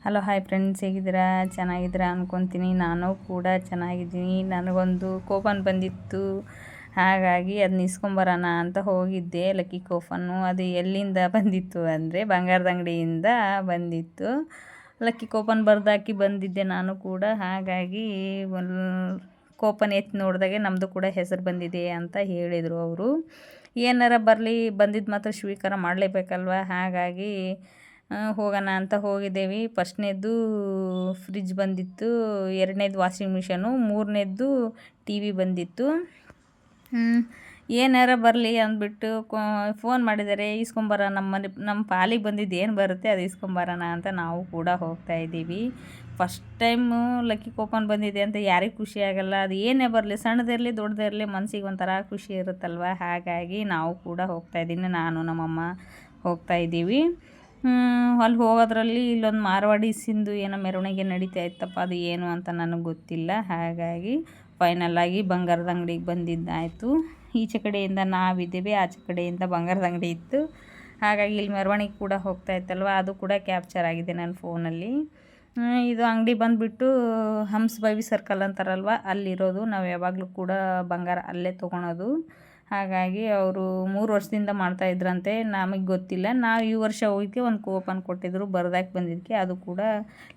Hello hi friends, ಹೇಗಿದ್ದೀರಾ? ಚೆನ್ನಾಗಿದ್ದೀರಾ ಅಂದ್ಕೊತೀನಿ. ನಾನು ಕೂಡ ಚೆನ್ನಾಗಿದ್ದೀನಿ. ನನಗೊಂದು ಕೂಪನ್ ಬಂದಿತ್ತು, ಹಾಗಾಗಿ ಅದನ್ನ ಇಸ್ಕೊಂಬರೋಣ ಅಂತ ಹೋಗಿದ್ದೆ. ಲಕ್ಕಿ ಕೂಪನ್ನು ಅದು ಎಲ್ಲಿಂದ ಬಂದಿತ್ತು ಅಂದರೆ ಬಂಗಾರದ ಅಂಗಡಿಯಿಂದ ಬಂದಿತ್ತು. ಲಕ್ಕಿ ಕೂಪನ್ ಬರ್ದಾಕಿ ಬಂದಿದ್ದೆ ನಾನು ಕೂಡ. ಹಾಗಾಗಿ ಒಂದು ಕೂಪನ್ ಎತ್ತಿ ನೋಡಿದಾಗೆ ನಮ್ಮದು ಕೂಡ ಹೆಸರು ಬಂದಿದೆ ಅಂತ ಹೇಳಿದರು ಅವರು. ಏನಾರ ಬರಲಿ, ಬಂದಿದ್ದು ಮಾತ್ರ ಸ್ವೀಕಾರ ಮಾಡಲೇಬೇಕಲ್ವ. ಹಾಗಾಗಿ ಹೋಗೋಣ ಅಂತ ಹೋಗಿದ್ದೇವೆ. ಫಸ್ಟ್ನೇದು ಫ್ರಿಜ್ ಬಂದಿತ್ತು, ಎರಡನೇದು ವಾಷಿಂಗ್ ಮಿಷನು, ಮೂರನೇದು ಟಿ ವಿ ಬಂದಿತ್ತು. ಏನಾರ ಬರಲಿ ಅಂದ್ಬಿಟ್ಟು ಫೋನ್ ಮಾಡಿದ್ದಾರೆ, ಇಸ್ಕೊಂಬರೋಣ. ನಮ್ಮ ಪಾಲಿಗೆ ಬಂದಿದ್ದು ಏನು ಬರುತ್ತೆ ಅದು ಇಸ್ಕೊಂಬರೋಣ ಅಂತ ನಾವು ಕೂಡ ಹೋಗ್ತಾಯಿದ್ದೀವಿ. ಫಸ್ಟ್ ಟೈಮು ಲಕ್ಕಿ ಕೂಪನ್ ಬಂದಿದೆ ಅಂತ ಯಾರಿಗೆ ಖುಷಿ ಆಗೋಲ್ಲ? ಅದು ಏನೇ ಬರಲಿ, ಸಣ್ಣದಿರಲಿ ದೊಡ್ಡದಿರಲಿ, ಮನಸ್ಸಿಗೆ ಒಂಥರ ಖುಷಿ ಇರುತ್ತಲ್ವ. ಹಾಗಾಗಿ ನಾವು ಕೂಡ ಹೋಗ್ತಾಯಿದ್ದೀನಿ, ನಾನು ನಮ್ಮಮ್ಮ ಹೋಗ್ತಾಯಿದ್ದೀವಿ. ಅಲ್ಲಿ ಹೋಗೋದ್ರಲ್ಲಿ ಇಲ್ಲೊಂದು ಮಾರವಾಡಿಸಿಂದು ಏನೋ ಮೆರವಣಿಗೆ ನಡೀತಾ ಇತ್ತಪ್ಪ, ಅದು ಏನು ಅಂತ ನನಗೆ ಗೊತ್ತಿಲ್ಲ. ಹಾಗಾಗಿ ಫೈನಲ್ಲಾಗಿ ಬಂಗಾರದ ಅಂಗಡಿಗೆ ಬಂದಿದ್ದಾಯಿತು. ಈಚೆ ಕಡೆಯಿಂದ ನಾವಿದ್ದೇವೆ, ಆಚೆ ಕಡೆಯಿಂದ ಬಂಗಾರದ ಅಂಗಡಿ ಇತ್ತು. ಹಾಗಾಗಿ ಇಲ್ಲಿ ಮೆರವಣಿಗೆ ಕೂಡ ಹೋಗ್ತಾ ಇತ್ತಲ್ವ, ಅದು ಕೂಡ ಕ್ಯಾಪ್ಚರ್ ಆಗಿದೆ ನನ್ನ ಫೋನಲ್ಲಿ. ಇದು ಅಂಗಡಿ ಬಂದುಬಿಟ್ಟು ಹಂಸ್ ಬೈವಿ ಸರ್ಕಲ್ ಅಂತಾರಲ್ವ, ಅಲ್ಲಿರೋದು. ನಾವು ಯಾವಾಗಲೂ ಕೂಡ ಬಂಗಾರ ಅಲ್ಲೇ ತೊಗೊಳೋದು. ಹಾಗಾಗಿ ಅವರು 3 ವರ್ಷದಿಂದ ಮಾಡ್ತಾಯಿದ್ರಂತೆ, ನಮಗೆ ಗೊತ್ತಿಲ್ಲ. ನಾವು ಈ ವರ್ಷ ಹೋಗಿ ಒಂದು ಕೂಪನ್ ಕೊಟ್ಟಿದ್ದರು, ಬರ್ದಾಕಿ ಬಂದಿದ್ದಕ್ಕೆ. ಅದು ಕೂಡ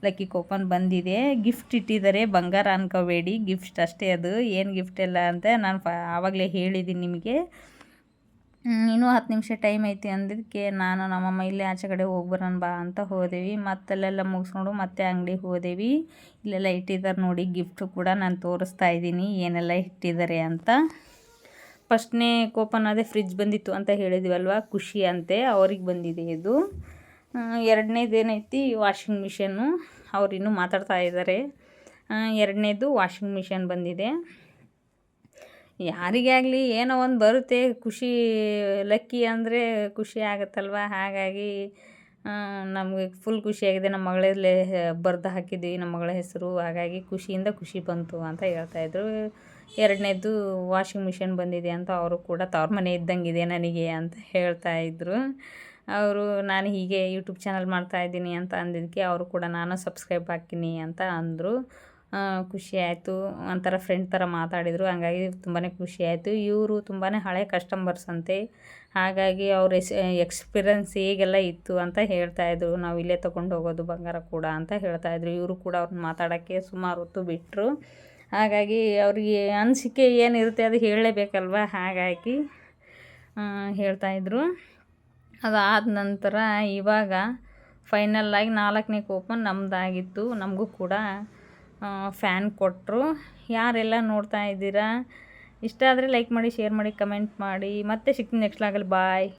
ಲಕ್ಕಿ ಕೂಪನ್ ಬಂದಿದೆ. ಗಿಫ್ಟ್ ಇಟ್ಟಿದ್ದಾರೆ, ಬಂಗಾರ ಅನ್ಕೋಬೇಡಿ, ಗಿಫ್ಟ್ ಅಷ್ಟೇ. ಅದು ಏನು ಗಿಫ್ಟ್ ಇಲ್ಲ ಅಂತ ನಾನು ಆವಾಗಲೇ ಹೇಳಿದ್ದೀನಿ ನಿಮಗೆ. ಇನ್ನೂ 10 ನಿಮಿಷ ಟೈಮ್ ಐತಿ ಅಂದಿದ್ದಕ್ಕೆ ನಾನು ನಮ್ಮಮ್ಮ ಇಲ್ಲೇ ಆಚೆ ಕಡೆ ಹೋಗ್ಬರೋಣ ಬಾ ಅಂತ ಹೋದೇವಿ. ಮತ್ತಲ್ಲೆಲ್ಲ ಮುಗಿಸ್ಕೊಂಡು ಮತ್ತೆ ಅಂಗಡಿಗೆ ಹೋದೇವಿ. ಇಲ್ಲೆಲ್ಲ ಇಟ್ಟಿದ್ದಾರೆ ನೋಡಿ ಗಿಫ್ಟು ಕೂಡ. ನಾನು ತೋರಿಸ್ತಾ ಇದ್ದೀನಿ ಏನೆಲ್ಲ ಇಟ್ಟಿದ್ದಾರೆ ಅಂತ. ಫಸ್ಟ್ನೇ ಕೂಪನ್ ಅದೇ ಫ್ರಿಜ್ ಬಂದಿತ್ತು ಅಂತ ಹೇಳಿದ್ವಲ್ವ, ಖುಷಿ ಅಂತೆ, ಅವ್ರಿಗೆ ಬಂದಿದೆ ಇದು. ಎರಡನೇದೇನೈತಿ ವಾಷಿಂಗ್ ಮಿಷನ್ನು, ಅವ್ರು ಇನ್ನೂ ಮಾತಾಡ್ತಾ ಇದ್ದಾರೆ. ಎರಡನೇದು ವಾಷಿಂಗ್ ಮಿಷನ್ ಬಂದಿದೆ. ಯಾರಿಗೇ ಆಗಲಿ ಏನೋ ಒಂದು ಬರುತ್ತೆ, ಖುಷಿ. ಲಕ್ಕಿ ಅಂದರೆ ಖುಷಿ ಆಗುತ್ತಲ್ವ. ಹಾಗಾಗಿ ನಮಗೆ ಫುಲ್ ಖುಷಿಯಾಗಿದೆ. ನಮ್ಮ ಮಗಳಲ್ಲೇ ಬರೆದು ಹಾಕಿದ್ವಿ ನಮ್ಮ ಮಗಳ ಹೆಸರು. ಹಾಗಾಗಿ ಖುಷಿಯಿಂದ ಖುಷಿ ಬಂತು ಅಂತ ಹೇಳ್ತಾಯಿದ್ರು. ಎರಡನೇದು ವಾಷಿಂಗ್ ಮಿಷನ್ ಬಂದಿದೆ ಅಂತ ಅವರು ಕೂಡ ತವ್ರ ಮನೆ ಇದ್ದಂಗಿದೆ ನನಗೆ ಅಂತ ಹೇಳ್ತಾಯಿದ್ರು. ಅವರು ನಾನು ಹೀಗೆ ಯೂಟ್ಯೂಬ್ ಚಾನಲ್ ಮಾಡ್ತಾಯಿದ್ದೀನಿ ಅಂತ ಅಂದಿದ್ದಕ್ಕೆ ಅವರು ಕೂಡ ನಾನು ಸಬ್ಸ್ಕ್ರೈಬ್ ಹಾಕ್ತೀನಿ ಅಂತ ಅಂದರು. ಖುಷಿ ಆಯಿತು. ಒಂಥರ ಫ್ರೆಂಡ್ ಥರ ಮಾತಾಡಿದರು. ಹಂಗಾಗಿ ತುಂಬಾ ಖುಷಿ ಆಯಿತು. ಇವರು ತುಂಬಾ ಹಳೆ ಕಸ್ಟಮರ್ಸ್ ಅಂತೆ. ಹಾಗಾಗಿ ಅವ್ರ ಎಕ್ಸ್ಪೀರಿಯನ್ಸ್ ಹೇಗೆಲ್ಲ ಇತ್ತು ಅಂತ ಹೇಳ್ತಾಯಿದ್ರು. ನಾವು ಇಲ್ಲೇ ತೊಗೊಂಡು ಹೋಗೋದು ಬಂಗಾರ ಕೂಡ ಅಂತ ಹೇಳ್ತಾಯಿದ್ರು. ಇವರು ಕೂಡ ಅವ್ರನ್ನ ಮಾತಾಡೋಕ್ಕೆ ಸುಮಾರು ಹೊತ್ತು ಬಿಟ್ಟರು. ಹಾಗಾಗಿ ಅವ್ರಿಗೆ ಅನಿಸಿಕೆ ಏನಿರುತ್ತೆ ಅದು ಹೇಳಲೇಬೇಕಲ್ವ. ಹಾಗಾಗಿ ಹೇಳ್ತಾಯಿದ್ರು. ಅದಾದ ನಂತರ ಇವಾಗ ಫೈನಲ್ಲಾಗಿ 4ನೇ ಕೂಪನ್ ನಮ್ಮದಾಗಿತ್ತು. ನಮಗೂ ಕೂಡ ಫ್ಯಾನ್ ಕೊಟ್ಟರು. ಯಾರೆಲ್ಲ ನೋಡ್ತಾ ಇದ್ದೀರಾ? ಇಷ್ಟ ಆದರೆ ಲೈಕ್ ಮಾಡಿ, ಶೇರ್ ಮಾಡಿ, ಕಮೆಂಟ್ ಮಾಡಿ. ಮತ್ತೆ ಸಿಗ್ತೀನಿ ನೆಕ್ಸ್ಟ್ ಲಾಗಲ್ಲಿ. ಬಾಯ್.